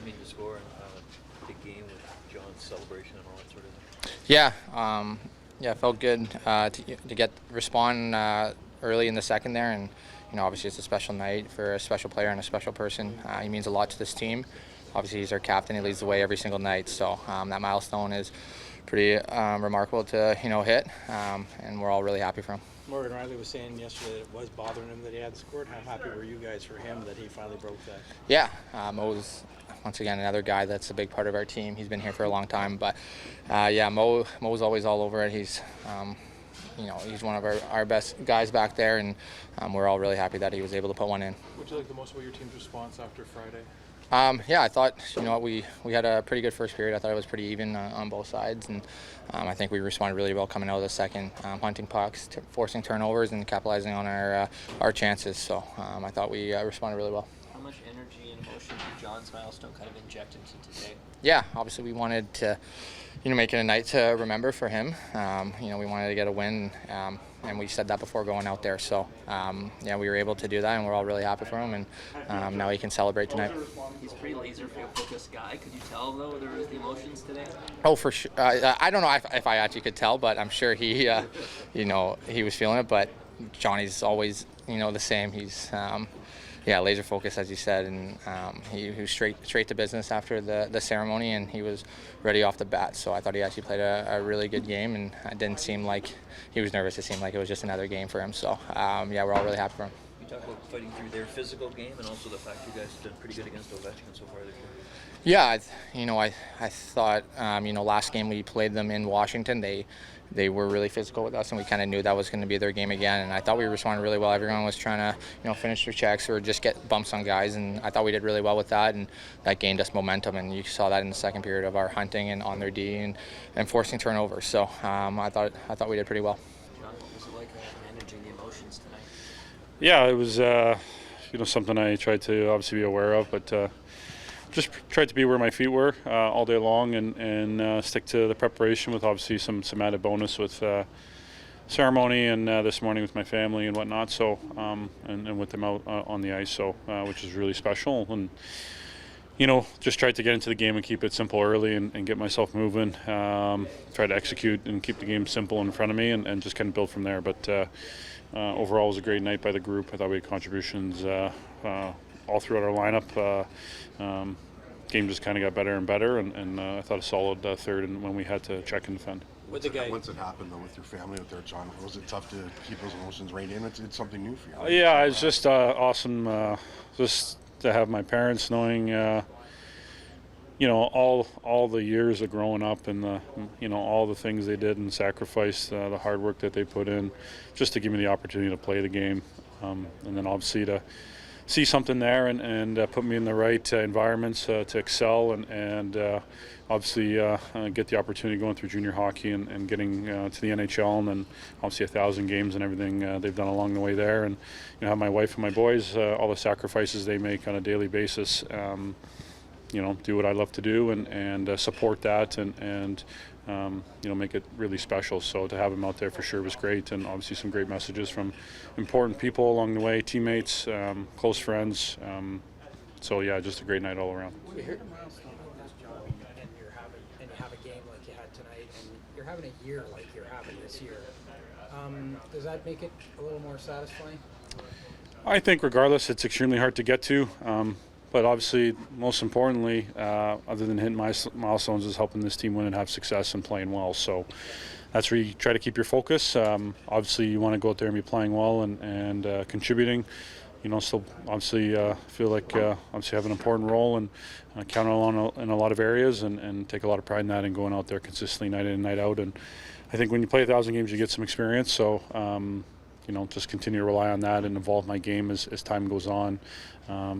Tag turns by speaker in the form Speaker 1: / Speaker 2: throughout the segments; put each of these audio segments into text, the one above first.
Speaker 1: it mean to score a big game with John's celebration and all that sort of thing?
Speaker 2: Yeah, it felt good to respond early in the second there, and obviously it's a special night for a special player and a special person. He means a lot to this team. Obviously he's our captain. He leads the way every single night, so that milestone is pretty remarkable to hit, and we're all really happy for him.
Speaker 3: Morgan Rielly was saying yesterday that it was bothering him that he hadn't scored. How happy were you guys for him that he finally broke that?
Speaker 2: Yeah, Mo was once again another guy that's a big part of our team. He's been here for a long time, but Mo's always all over it. He's he's one of our best guys back there, and we're all really happy that he was able to put one in.
Speaker 4: What you like the most about your team's response after Friday?
Speaker 2: I thought we had a pretty good first period. I thought it was pretty even on both sides, and I think we responded really well coming out of the second, hunting pucks, forcing turnovers, and capitalizing on our chances. So I thought we responded really well.
Speaker 5: How much energy and emotion did John's milestone kind of inject into today?
Speaker 2: Yeah, obviously we wanted to make it a night to remember for him. We wanted to get a win, and we said that before going out there. So, we were able to do that, and we're all really happy for him, and now he can celebrate tonight.
Speaker 5: He's a pretty laser-focused guy. Could you tell, though, there was the emotions today?
Speaker 2: Oh, for sure. I don't know if I actually could tell, but I'm sure he was feeling it. But Johnny's always, the same. He's laser focused, as you said, and he was straight to business after the ceremony, and he was ready off the bat. So I thought he actually played a really good game, and it didn't seem like he was nervous. It seemed like it was just another game for him. So we're all really happy for him.
Speaker 1: You talk about fighting through their physical game and also the fact you guys have done pretty good against Ovechkin so far this year.
Speaker 2: Yeah, I thought last game we played them in Washington, they were really physical with us, and we kind of knew that was going to be their game again. And I thought we responded really well. Everyone was trying to finish their checks or just get bumps on guys, and I thought we did really well with that, and that gained us momentum. And you saw that in the second period of our hunting and on their D and forcing turnovers. So I thought we did pretty well.
Speaker 5: John, what was it like managing the emotions tonight?
Speaker 6: Yeah, it was something I tried to obviously be aware of, but just tried to be where my feet were all day long, and stick to the preparation with obviously some added bonus with ceremony and this morning with my family and whatnot. So and with them out on the ice, so which is really special. And just tried to get into the game and keep it simple early and get myself moving. Try to execute and keep the game simple in front of me, and just kind of build from there. But overall, it was a great night by the group. I thought we had contributions all throughout our lineup. Game just kind of got better and better, and I thought a solid third and when we had to check and defend.
Speaker 3: With the guy.
Speaker 7: Once it happened, though, with your family out there, John, was it tough to keep those emotions reined in? It's something new for you.
Speaker 6: Yeah, it's just awesome just to have my parents knowing, all the years of growing up and all the things they did and sacrificed, the hard work that they put in, just to give me the opportunity to play the game, and then obviously to see something there and put me in the right environments to excel and obviously get the opportunity going through junior hockey and getting to the NHL, and then obviously 1,000 games and everything they've done along the way there, and have my wife and my boys, all the sacrifices they make on a daily basis, do what I love to do and support that and make it really special. So to have him out there for sure was great, and obviously some great messages from important people along the way, teammates, close friends. Just a great night all around.
Speaker 8: We heard a milestone like this, John, and you have a game like you had tonight, and you're having a year like you're having this year. Does that make it a little more satisfying?
Speaker 6: I think regardless, it's extremely hard to get to. But obviously, most importantly, other than hitting milestones, is helping this team win and have success and playing well. So that's where you try to keep your focus. Obviously, you want to go out there and be playing well and contributing. Still obviously feel like obviously have an important role and count on in a lot of areas and take a lot of pride in that and going out there consistently night in and night out. And I think when you play 1,000 games, you get some experience. So just continue to rely on that and evolve my game as time goes on.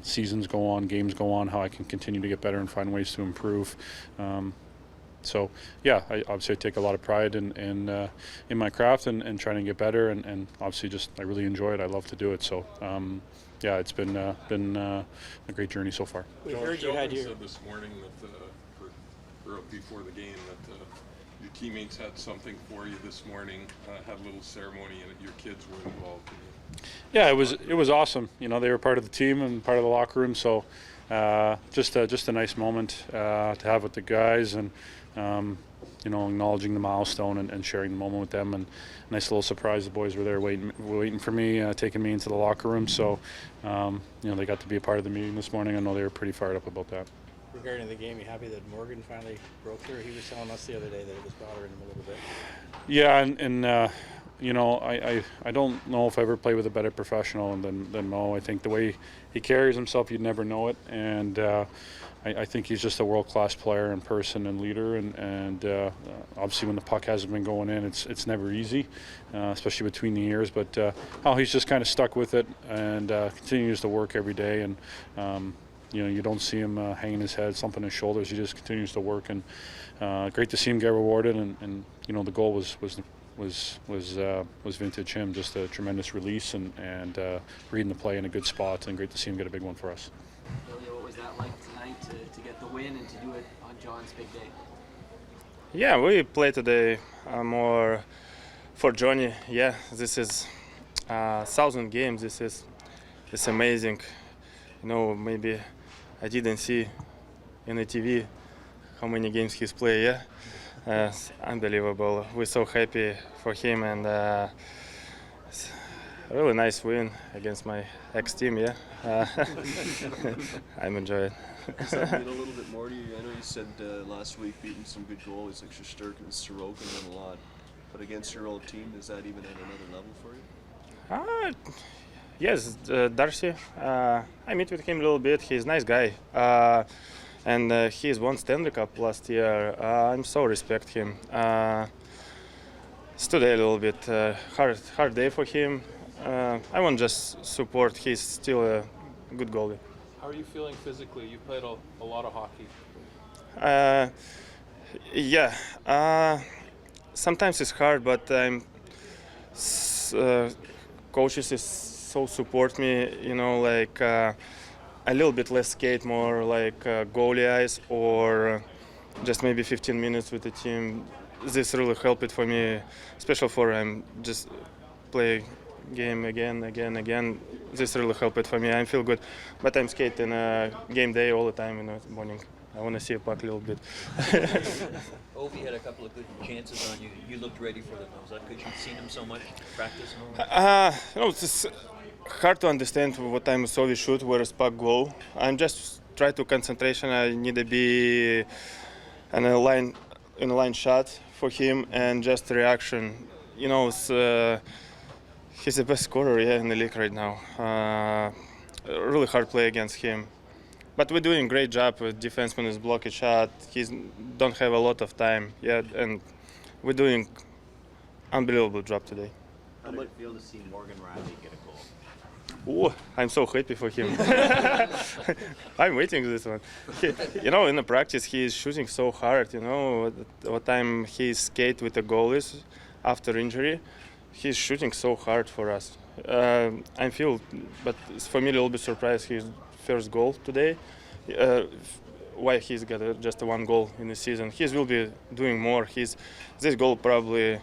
Speaker 6: Seasons go on, games go on, how I can continue to get better and find ways to improve. I obviously take a lot of pride in my craft and trying to get better, and obviously I really enjoy it. I love to do it. So it's been a great journey so far.
Speaker 3: We heard you had
Speaker 4: Sheldon
Speaker 3: your.
Speaker 4: said this morning that before the game that your teammates had something for you this morning, had a little ceremony, and your kids were involved.
Speaker 6: Yeah, it was awesome. They were part of the team and part of the locker room. So just a nice moment to have with the guys, and acknowledging the milestone and sharing the moment with them. And nice little surprise, the boys were there waiting for me, taking me into the locker room. So they got to be a part of the meeting this morning. I know they were pretty fired up about that.
Speaker 3: Regarding the game, you happy that Morgan finally broke through? He was telling us the other day that it was bothering him a little bit.
Speaker 6: Yeah, and I don't know if I ever played with a better professional than Mo. I think the way he carries himself, you'd never know it. And I think he's just a world-class player in person and leader. And obviously when the puck hasn't been going in, it's never easy, especially between the years. But how he's just kind of stuck with it and continues to work every day. And you don't see him hanging his head, slumping his shoulders. He just continues to work. And great to see him get rewarded. And the goal was vintage him, just a tremendous release and reading the play in a good spot, and great to see him get a big one for us.
Speaker 5: Ilya, what was that like tonight to get the win and to do it on John's big day?
Speaker 9: Yeah, we played today more for Johnny. Yeah, this is 1,000 games. It's amazing. Maybe I didn't see in the TV how many games he's played. Yeah. It's unbelievable. We're so happy for him, and it's a really nice win against my ex-team. Yeah, I'm enjoying it.
Speaker 10: Does that mean a little bit more to you? I know you said last week beating some good goalies like Shesterkin and Sorokin meant a lot, but against your old team, is that even at another level for you?
Speaker 9: Yes, Darcy. I met with him a little bit. He's a nice guy. And he's won Stanley Cup last year. I'm so respect him. It's today a little bit hard day for him. I want just support. He's still a good goalie.
Speaker 11: How are you feeling physically? You played a lot of hockey.
Speaker 9: Yeah. Sometimes it's hard, but coaches is so support me. A little bit less skate, more like goalie eyes, or just maybe 15 minutes with the team. This really helped for me, especially for just play game again. This really helped for me. I feel good, but I'm skating game day all the time in the morning. I want to see a puck a little bit.
Speaker 1: Ovi had a couple of good chances on you. You looked ready for them. Was that because you'd seen him so much practice and all that?
Speaker 9: It's hard to understand what time so we shoot, where is puck go. I'm just try to concentration. I need to be in a line shot for him and just reaction. He's the best scorer in the league right now. Really hard play against him. But we're doing a great job with defenseman is blocking shot. He don't have a lot of time yet, and we're doing unbelievable job today.
Speaker 12: How did it feel to see Morgan Rielly get a goal?
Speaker 9: Oh, I'm so happy for him. I'm waiting for this one. In the practice, he is shooting so hard. What time he skate with the goalies after injury, he's shooting so hard for us. I feel, but it's for me a little bit surprised his first goal today. Why he's got just one goal in the season? He will be doing more. This goal probably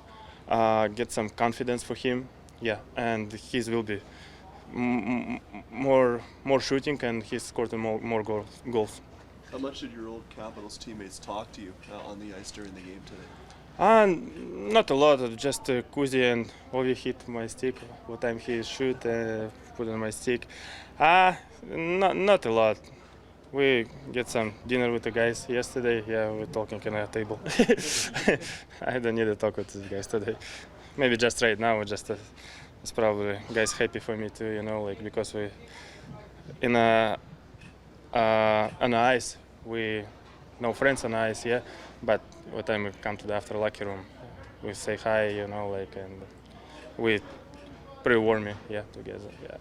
Speaker 9: get some confidence for him. Yeah, and he will be more shooting, and he scored more goals.
Speaker 10: How much did your old Capitals teammates talk to you on the ice during the game today?
Speaker 9: Not a lot. Just Kuzi and Ovi hit my stick. What time he shoot, put on my stick. Not a lot. We get some dinner with the guys yesterday. Yeah, we're talking on a table. I don't need to talk with these guys today. Maybe just right now, it's probably guys happy for me too, because we on the ice, we no friends on ice, yeah. But what time we come to the after locker room, we say hi, and we pretty warm, yeah, together, yeah.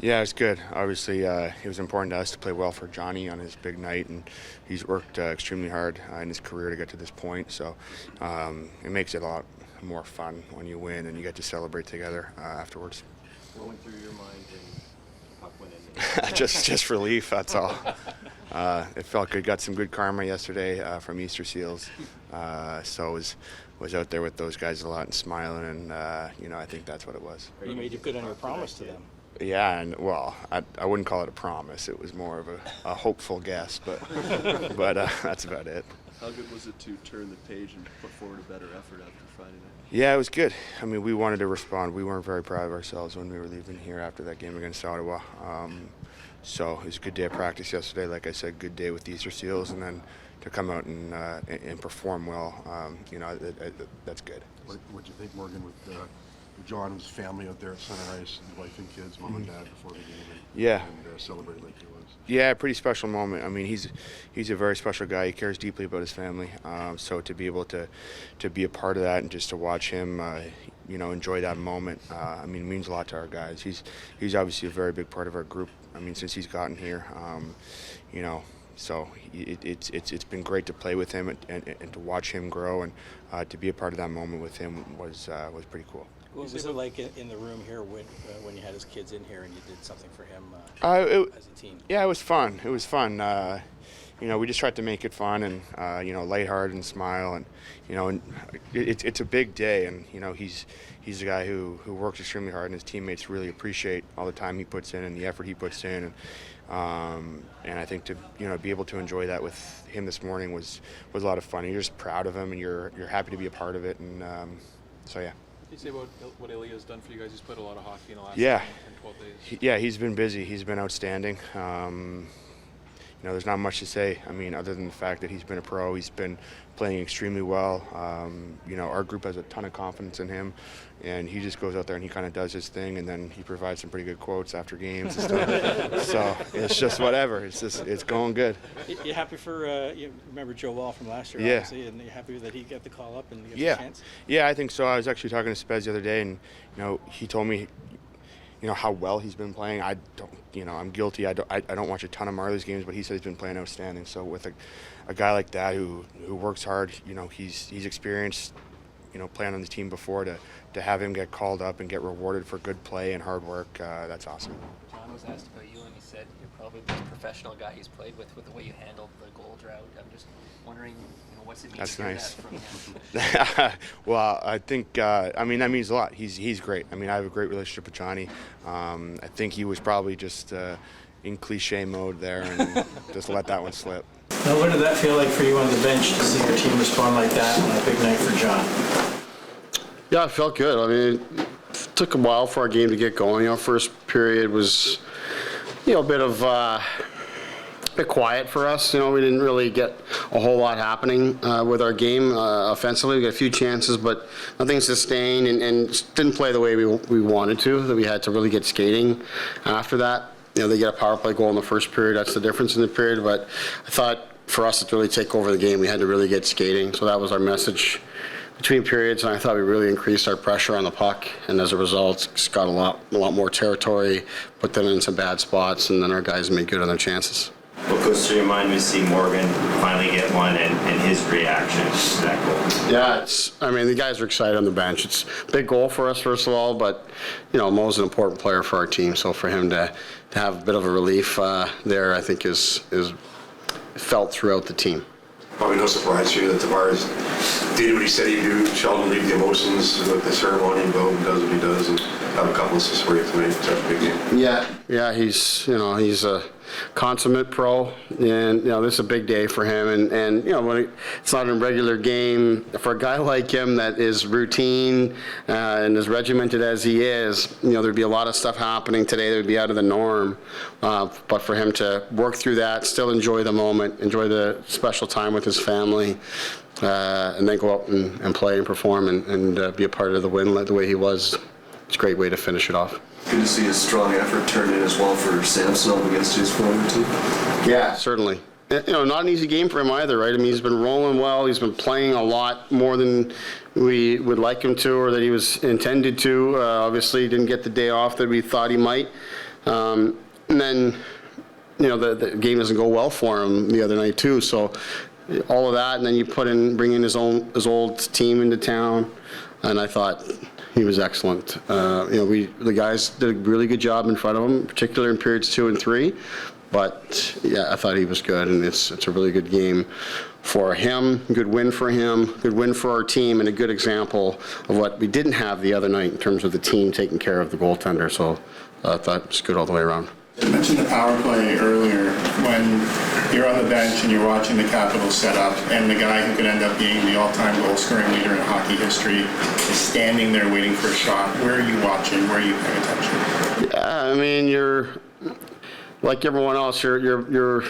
Speaker 7: Yeah, it's good. Obviously, it was important to us to play well for Johnny on his big night, and he's worked extremely hard in his career to get to this point. So it makes it a lot more fun when you win and you get to celebrate together afterwards.
Speaker 12: What went through your mind when puck went in?
Speaker 7: just relief. That's all. It felt good. Got some good karma yesterday from Easter Seals. So was out there with those guys a lot and smiling, and I think that's what it was.
Speaker 3: You made good on your promise to them.
Speaker 7: Yeah, and well, I wouldn't call it a promise. It was more of a hopeful guess, but that's about it.
Speaker 10: How good was it to turn the page and put forward a better effort after Friday night?
Speaker 7: Yeah, it was good. I mean, we wanted to respond. We weren't very proud of ourselves when we were leaving here after that game against Ottawa. So it was a good day of practice yesterday. Like I said, good day with the Easter Seals, and then to come out and perform well, that's good.
Speaker 13: What do you think, Morgan, with John's family out there at Center Ice, and wife and kids, mom and dad before the game, and celebrate like he was?
Speaker 7: Yeah, pretty special moment. I mean, he's a very special guy. He cares deeply about his family. So to be able to be a part of that and just to watch him, enjoy that moment, I mean, it means a lot to our guys. He's obviously a very big part of our group. I mean, since he's gotten here, so it's been great to play with him and to watch him grow, and to be a part of that moment with him was pretty cool.
Speaker 3: What was it like in the room here when you had his kids in here and you did something for him as a team?
Speaker 7: Yeah, it was fun. It was fun. We just tried to make it fun and lighthearted and smile, and and it's a big day, and he's a guy who works extremely hard, and his teammates really appreciate all the time he puts in and the effort he puts in, and I think to be able to enjoy that with him this morning was a lot of fun. You're just proud of him, and you're happy to be a part of it, and so yeah.
Speaker 11: What do you say about what Ilya has done for you guys? He's played a lot of hockey in the last 10, 12 days.
Speaker 7: He's been busy. He's been outstanding. There's not much to say. I mean, other than the fact that he's been a pro, he's been playing extremely well. Our group has a ton of confidence in him, and he just goes out there and he kind of does his thing, and then he provides some pretty good quotes after games and stuff. So it's just whatever. It's going good.
Speaker 3: You happy for you remember Joe Wall from last year, obviously, and you're happy that he got the call up and get the chance?
Speaker 7: Yeah, I think so. I was actually talking to Spez the other day, and he told me how well he's been playing. I don't, I'm guilty. I don't watch a ton of Marlies games, but he said he's been playing outstanding. So with a guy like that who works hard, he's experienced, playing on the team before, to have him get called up and get rewarded for good play and hard work, that's awesome.
Speaker 14: John was asked about you, and he said you're probably the most professional guy he's played with the way you handled the goal drought. I'm just wondering, what's it mean
Speaker 7: That's
Speaker 14: to hear
Speaker 7: nice.
Speaker 14: that from him?
Speaker 7: Well, I think, that means a lot. He's great. I mean, I have a great relationship with Johnny. I think he was probably just in cliche mode there and just let that one slip.
Speaker 3: Now, what did that feel like for you on the bench to see your team respond like that on a big night for John?
Speaker 15: Yeah, it felt good. I mean, it took a while for our game to get going. First period was, a bit quiet for us. We didn't really get a whole lot happening with our game offensively. We got a few chances, but nothing sustained, and didn't play the way we wanted to. That we had to really get skating after that. They get a power play goal in the first period. That's the difference in the period. But I thought for us to really take over the game, we had to really get skating. So that was our message between periods, and I thought we really increased our pressure on the puck, and as a result, just got a lot more territory, put them in some bad spots, and then our guys made good on their chances.
Speaker 12: What goes through your mind when you see Morgan finally get one and his reaction to that goal?
Speaker 15: Yeah, the guys are excited on the bench. It's a big goal for us, first of all, but, Mo's an important player for our team, so for him to have a bit of a relief there, I think is felt throughout the team.
Speaker 13: Probably no surprise to you that Tavares did what he said he'd do. Sheldon leave the emotions with the ceremony and go and does what he does, and have a couple assists for you tonight. It's a big game.
Speaker 15: Yeah, he's a consummate pro, and this is a big day for him. And when it's not a regular game for a guy like him that is routine and as regimented as he is, there'd be a lot of stuff happening today that would be out of the norm. But for him to work through that, still enjoy the moment, enjoy the special time with his family, and then go out and play and perform and be a part of the win the way he was, it's a great way to finish it off.
Speaker 10: Good to see his strong effort turned in as well for Samsonov against his former team.
Speaker 15: Yeah, certainly. Not an easy game for him either, right? He's been rolling well. He's been playing a lot more than we would like him to, or that he was intended to. Obviously, he didn't get the day off that we thought he might. And then, the game doesn't go well for him the other night too. So all of that, and then you bring in his old team into town, and I thought he was excellent. The guys did a really good job in front of him, particularly in periods 2 and 3. But yeah, I thought he was good, and it's a really good game for him, good win for him, good win for our team, and a good example of what we didn't have the other night in terms of the team taking care of the goaltender. So I thought it was good all the way around.
Speaker 16: You mentioned the power play earlier. When you're on the bench and you're watching the Capitals set up, and the guy who could end up being the all-time goal-scoring leader in hockey history is standing there waiting for a shot, where are you watching? Where are you paying attention?
Speaker 15: Yeah, I mean, you're like everyone else. You're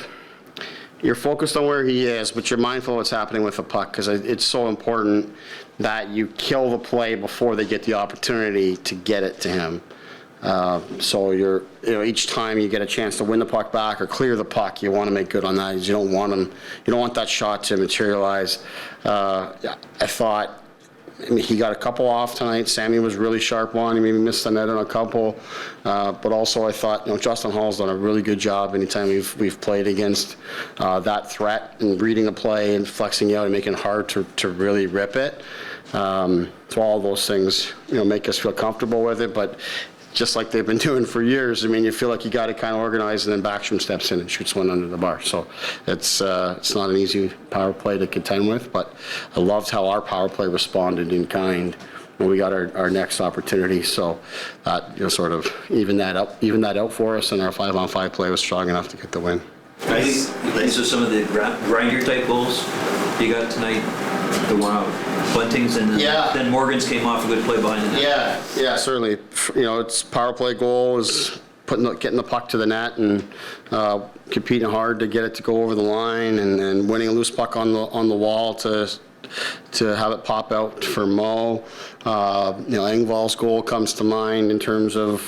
Speaker 15: focused on where he is, but you're mindful of what's happening with the puck, because it's so important that you kill the play before they get the opportunity to get it to him. So each time you get a chance to win the puck back or clear the puck, you want to make good on that. You don't want that shot to materialize. I mean, he got a couple off tonight. Sammy was really sharp one. He maybe missed the net on a couple. But also I thought, Justin Hall's done a really good job anytime we've played against that threat and reading the play and flexing out and making it hard to really rip it. So all those things, make us feel comfortable with it. But just like they've been doing for years, I mean, you feel like you got to kind of organize, and then Backstrom steps in and shoots one under the bar. So it's not an easy power play to contend with, but I loved how our power play responded in kind when we got our next opportunity. So that sort of evened that out for us, and our 5-on-5 play was strong enough to get the win.
Speaker 1: I think these are some of the grinder type goals you got tonight. The one Bunting's and then Morgan's came off a good play behind the net.
Speaker 15: Yeah, certainly. It's power play goal is getting the puck to the net and competing hard to get it to go over the line, and winning a loose puck on the wall to have it pop out for Mo. Engvall's goal comes to mind in terms of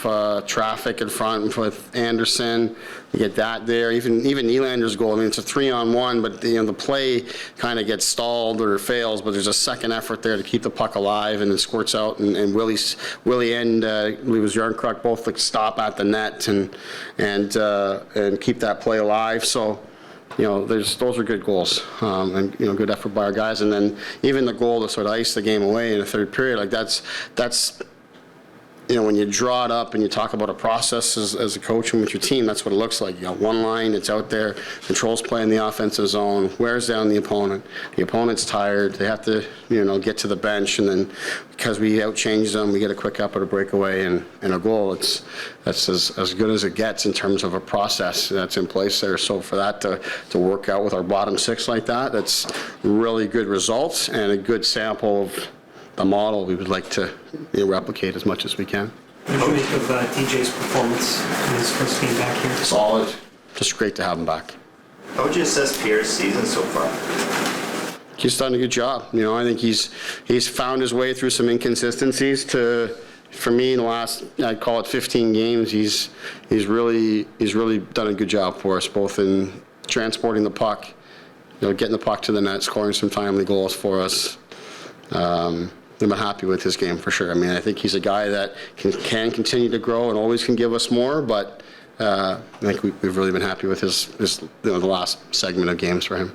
Speaker 15: traffic in front with Anderson. You get that there. Even Nylander's goal. I mean, it's a 3-on-1, but the play kind of gets stalled or fails. But there's a second effort there to keep the puck alive, and it squirts out. And Willie and was Yarncroc both stop at the net and keep that play alive. So. Those are good goals, and good effort by our guys. And then even the goal to sort of ice the game away in the third period, like that's when you draw it up and you talk about a process as a coach and with your team, that's what it looks like. You got one line, it's out there, controls play in the offensive zone, wears down the opponent. The opponent's tired, they have to get to the bench, and then because we outchange them, we get a quick up or a breakaway and a goal. That's as good as it gets in terms of a process that's in place there. So for that to work out with our bottom six like that's really good results and a good sample of the model we would like to replicate as much as we can.
Speaker 17: What did you make of DJ's performance in his first game back here?
Speaker 15: Solid. Just great to have him back.
Speaker 12: How would you assess Pierre's season so far?
Speaker 15: He's done a good job. I think he's found his way through some inconsistencies for me in the last, I'd call it 15 games, he's really done a good job for us, both in transporting the puck, getting the puck to the net, scoring some timely goals for us. I'm happy with his game for sure. I mean, I think he's a guy that can continue to grow and always can give us more, but I think we've really been happy with his the last segment of games for him.